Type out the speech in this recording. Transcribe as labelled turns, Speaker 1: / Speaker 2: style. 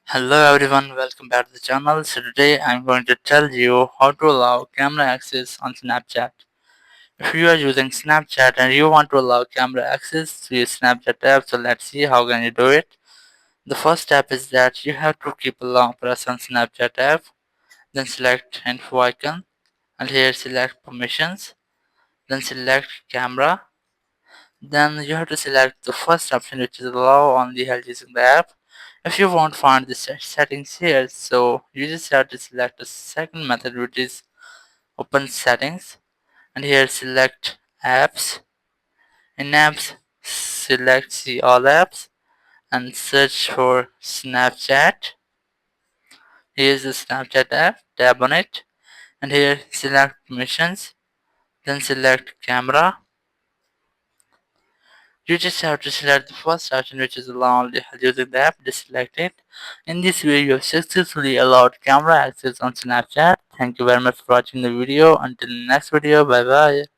Speaker 1: Hello everyone, welcome back to the channel. So today I'm going to tell you how to allow camera access on Snapchat. If you are using Snapchat and you want to allow camera access to your Snapchat app, so let's see how can you do it. The first step is that you have to keep a long press on Snapchat app, then select info icon and here select permissions, then select camera. Then you have to select the first option which is allow only while using the app. If you won't find the settings here, so you just have to select the second method which is open settings and here select apps. In apps select see all apps and search for Snapchat. Here's the Snapchat app, tap on it and here select permissions, then select camera. You just have to select the first option which is allow only using the app, just select it. In this way you have successfully allowed camera access on Snapchat. Thank you very much for watching the video. Until the next video, bye bye.